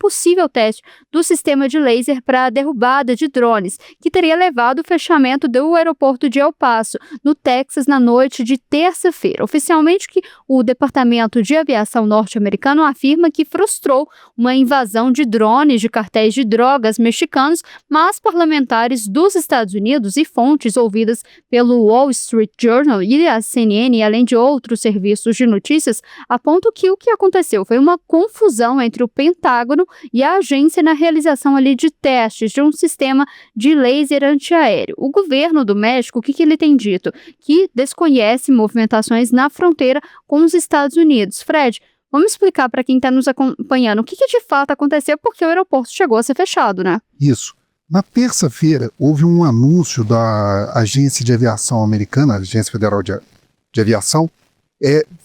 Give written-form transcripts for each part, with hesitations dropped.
possível teste do sistema de laser para a derrubada de drones, que teria levado o fechamento do aeroporto de El Paso, no Texas, na noite de terça-feira. Oficialmente, que o Departamento de Aviação norte-americano afirma que frustrou uma invasão de drones de cartéis de drogas mexicanos, mas parlamentares dos Estados Unidos e fontes ouvidas pelo Wall Street Journal e a CNN, além de outros serviços de notícias, apontam que o que aconteceu foi uma confusão entre o Pentágono e a agência na realização ali de testes de um sistema de laser antiaéreo. O governo do México, o que ele tem dito? Que desconhece movimentações na fronteira com os Estados Unidos. Fred, vamos explicar para quem está nos acompanhando o que de fato aconteceu, porque o aeroporto chegou a ser fechado, né? Isso. Na terça-feira, houve um anúncio da Agência de Aviação Americana, Agência Federal de Aviação,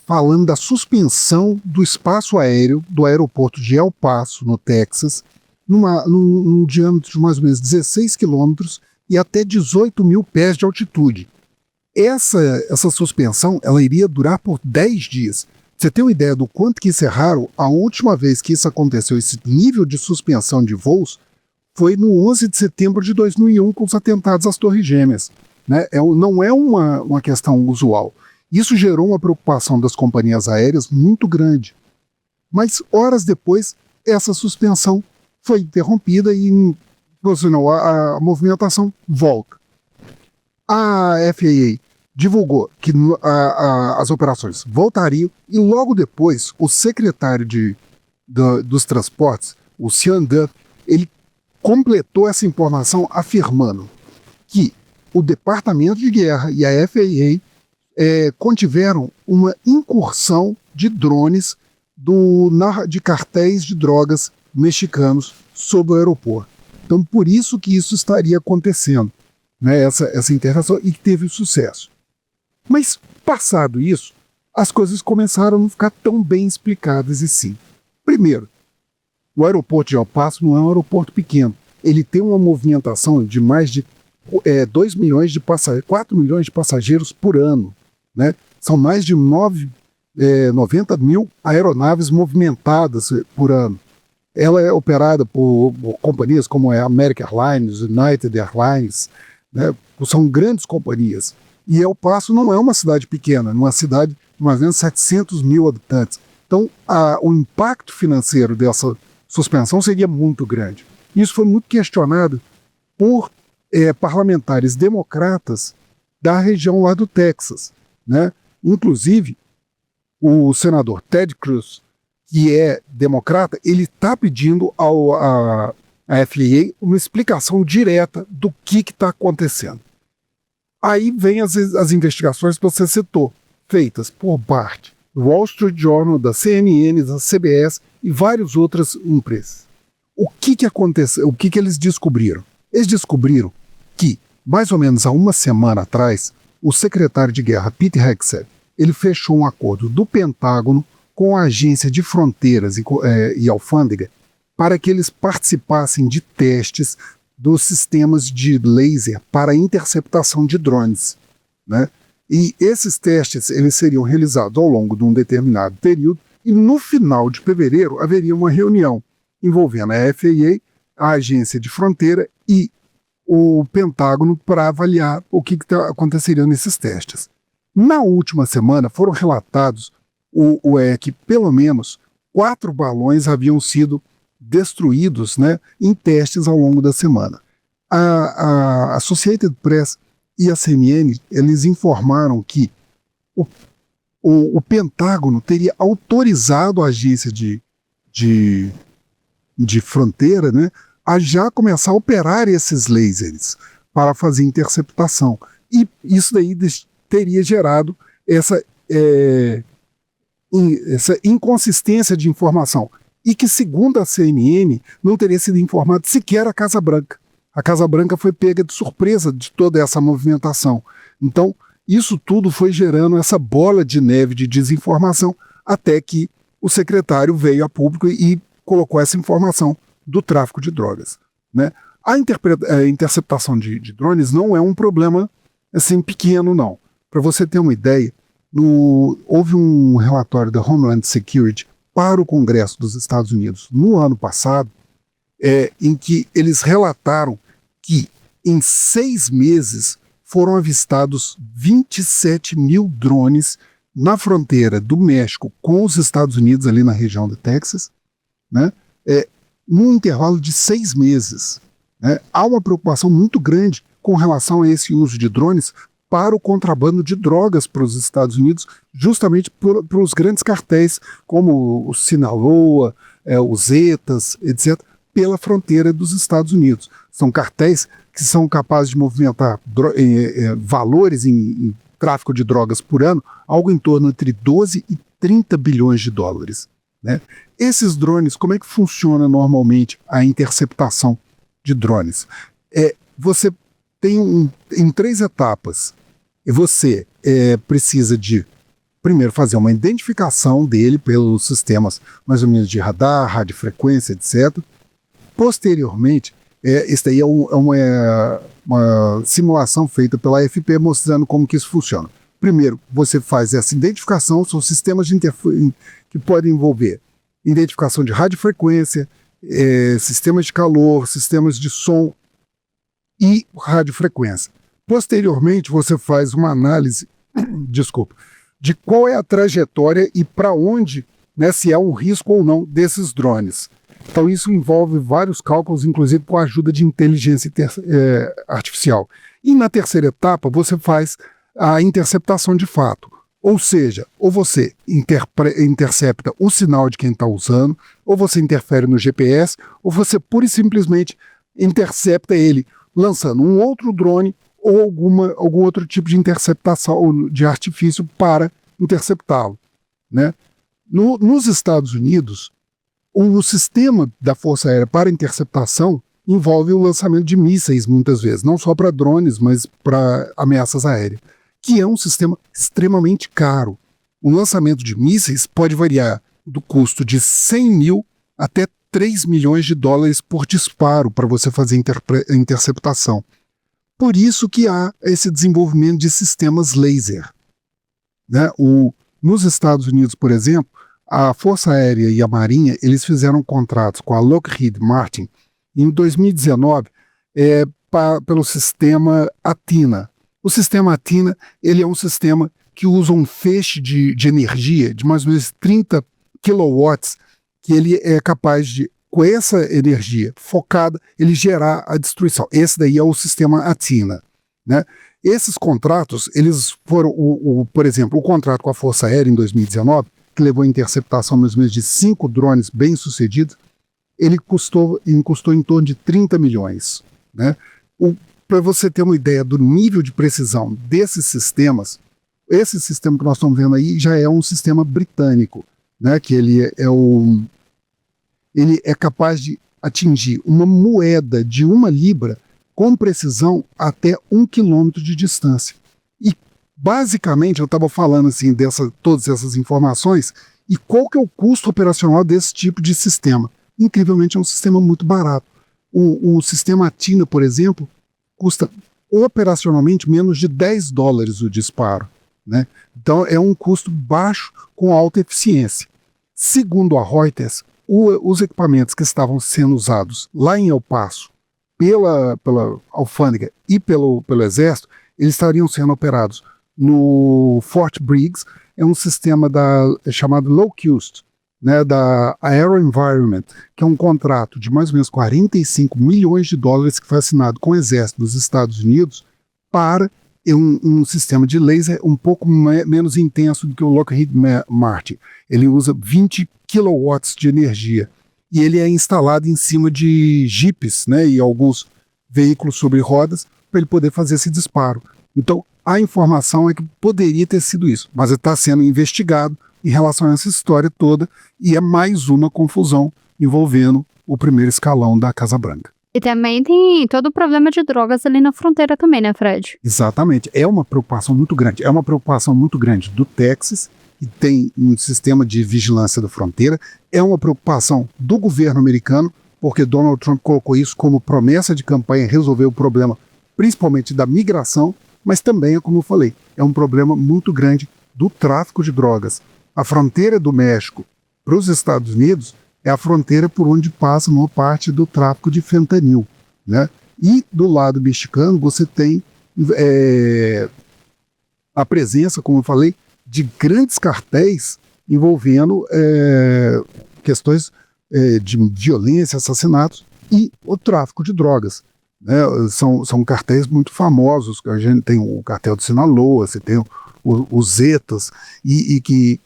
falando da suspensão do espaço aéreo do aeroporto de El Paso, no Texas, num diâmetro de mais ou menos 16 quilômetros e até 18 mil pés de altitude. Essa suspensão ela iria durar por 10 dias. Você tem uma ideia do quanto que isso é raro? A última vez que isso aconteceu, esse nível de suspensão de voos, foi no 11 de setembro de 2001, com os atentados às Torres Gêmeas. Né? Não é uma questão usual. Isso gerou uma preocupação das companhias aéreas muito grande. Mas, horas depois, essa suspensão foi interrompida e a movimentação volta. A FAA divulgou que as operações voltariam e, logo depois, o secretário dos transportes, o Sean Duff, ele completou essa informação afirmando que o Departamento de Guerra e a FAA contiveram uma incursão de drones de cartéis de drogas mexicanos sobre o aeroporto. Então, por isso que isso estaria acontecendo, né, essa intervenção, e que teve sucesso. Mas, passado isso, as coisas começaram a não ficar tão bem explicadas assim. Primeiro, o aeroporto de El Paso não é um aeroporto pequeno. Ele tem uma movimentação de mais de 4 milhões de passageiros por ano. Né? São mais de 90 mil aeronaves movimentadas por ano. Ela é operada por companhias como a American Airlines, United Airlines, né? São grandes companhias. E El Paso não é uma cidade pequena, é uma cidade de mais ou menos 700 mil habitantes. Então, o impacto financeiro dessa suspensão seria muito grande. Isso foi muito questionado por parlamentares democratas da região lá do Texas. Né? Inclusive, o senador Ted Cruz, que é democrata, ele está pedindo à FAA uma explicação direta do que está acontecendo. Aí vem as investigações que você citou, feitas por parte do Wall Street Journal, da CNN, da CBS e várias outras empresas. O que aconteceu? O que eles descobriram? Eles descobriram que, mais ou menos há uma semana atrás, o secretário de Guerra, Pete Hegseth, ele fechou um acordo do Pentágono com a Agência de Fronteiras e Alfândega para que eles participassem de testes dos sistemas de laser para interceptação de drones. Né? E esses testes eles seriam realizados ao longo de um determinado período e no final de fevereiro haveria uma reunião envolvendo a FAA, a Agência de Fronteira e o Pentágono para avaliar o que aconteceria nesses testes. Na última semana foram relatados que pelo menos 4 balões haviam sido destruídos, né, em testes ao longo da semana. A Associated Press e a CNN, eles informaram que o Pentágono teria autorizado a agência de fronteira, né, a já começar a operar esses lasers para fazer interceptação. E isso daí teria gerado essa inconsistência de informação. E que, segundo a CNN, não teria sido informado sequer a Casa Branca. A Casa Branca foi pega de surpresa de toda essa movimentação. Então, isso tudo foi gerando essa bola de neve de desinformação, até que o secretário veio a público e colocou essa informação do tráfico de drogas. Né? A interceptação de drones não é um problema assim, pequeno, não. Para você ter uma ideia, houve um relatório da Homeland Security para o Congresso dos Estados Unidos no ano passado, em que eles relataram que em 6 meses foram avistados 27 mil drones na fronteira do México com os Estados Unidos, ali na região do Texas, né? Num intervalo de 6 meses. Né? Há uma preocupação muito grande com relação a esse uso de drones para o contrabando de drogas para os Estados Unidos, justamente para os grandes cartéis, como o Sinaloa, os Zetas, etc., pela fronteira dos Estados Unidos. São cartéis que são capazes de movimentar valores em tráfico de drogas por ano, algo em torno entre 12 e 30 bilhões de dólares. Né? Esses drones, como é que funciona normalmente a interceptação de drones? Você tem em 3 etapas. E você precisa de, primeiro, fazer uma identificação dele pelos sistemas mais ou menos de radar, radiofrequência, etc. Posteriormente, isso daí é uma simulação feita pela AFP mostrando como que isso funciona. Primeiro, você faz essa identificação, são sistemas que podem envolver identificação de radiofrequência, sistemas de calor, sistemas de som e radiofrequência. Posteriormente, você faz uma análise, de qual é a trajetória e para onde, né, se há um risco ou não desses drones. Então isso envolve vários cálculos, inclusive com a ajuda de inteligência artificial. E na terceira etapa, você faz a interceptação de fato. Ou seja, ou você intercepta o sinal de quem está usando, ou você interfere no GPS, ou você pura e simplesmente intercepta ele, lançando um outro drone ou algum outro tipo de interceptação de artifício para interceptá-lo. Né? Nos Estados Unidos, o sistema da Força Aérea para interceptação envolve o lançamento de mísseis, muitas vezes, não só para drones, mas para ameaças aéreas, que é um sistema extremamente caro. O lançamento de mísseis pode variar do custo de 100 mil até 3 milhões de dólares por disparo para você fazer interceptação. Por isso que há esse desenvolvimento de sistemas laser. Né? Nos Estados Unidos, por exemplo, a Força Aérea e a Marinha, eles fizeram contratos com a Lockheed Martin em 2019 pelo sistema Athena. O sistema Athena, ele é um sistema que usa um feixe de energia de mais ou menos 30 kilowatts, que ele é capaz de, com essa energia focada, ele gerar a destruição. Esse daí é o sistema Athena. Né? Esses contratos, eles foram, por exemplo, o contrato com a Força Aérea em 2019, que levou a interceptação mais ou menos de 5 drones bem-sucedidos, ele custou em torno de 30 milhões. Né? Para você ter uma ideia do nível de precisão desses sistemas, esse sistema que nós estamos vendo aí já é um sistema britânico, né? Que ele é capaz de atingir uma moeda de 1 libra com precisão até 1 quilômetro de distância. E basicamente eu estava falando assim todas essas informações, e qual que é o custo operacional desse tipo de sistema? Incrivelmente é um sistema muito barato. O sistema Athena, por exemplo, custa operacionalmente menos de 10 dólares o disparo. Né? Então é um custo baixo com alta eficiência. Segundo a Reuters, os equipamentos que estavam sendo usados lá em El Paso pela alfândega e pelo Exército, eles estariam sendo operados no Fort Briggs, é um sistema chamado Low-Cost, né, da AeroVironment, que é um contrato de mais ou menos 45 milhões de dólares que foi assinado com o Exército dos Estados Unidos para um sistema de laser um pouco menos intenso do que o Lockheed Martin. Ele usa 20 kilowatts de energia e ele é instalado em cima de jipes, né, e alguns veículos sobre rodas para ele poder fazer esse disparo. Então, a informação é que poderia ter sido isso, mas está sendo investigado em relação a essa história toda e é mais uma confusão envolvendo o primeiro escalão da Casa Branca. E também tem todo o problema de drogas ali na fronteira também, né, Fred? Exatamente. É uma preocupação muito grande. É uma preocupação muito grande do Texas, que tem um sistema de vigilância da fronteira. É uma preocupação do governo americano, porque Donald Trump colocou isso como promessa de campanha, resolver o problema, principalmente da migração, mas também, como eu falei, é um problema muito grande do tráfico de drogas. A fronteira do México para os Estados Unidos é a fronteira por onde passa uma parte do tráfico de fentanil, né? E do lado mexicano você tem a presença, como eu falei, de grandes cartéis envolvendo questões de violência, assassinatos e o tráfico de drogas, né? São cartéis muito famosos. A gente tem o cartel de Sinaloa, você tem os Zetas, e que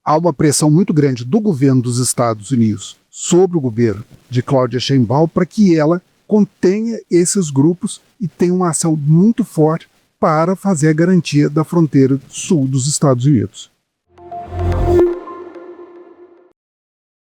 há uma pressão muito grande do governo dos Estados Unidos sobre o governo de Claudia Sheinbaum para que ela contenha esses grupos e tenha uma ação muito forte para fazer a garantia da fronteira sul dos Estados Unidos.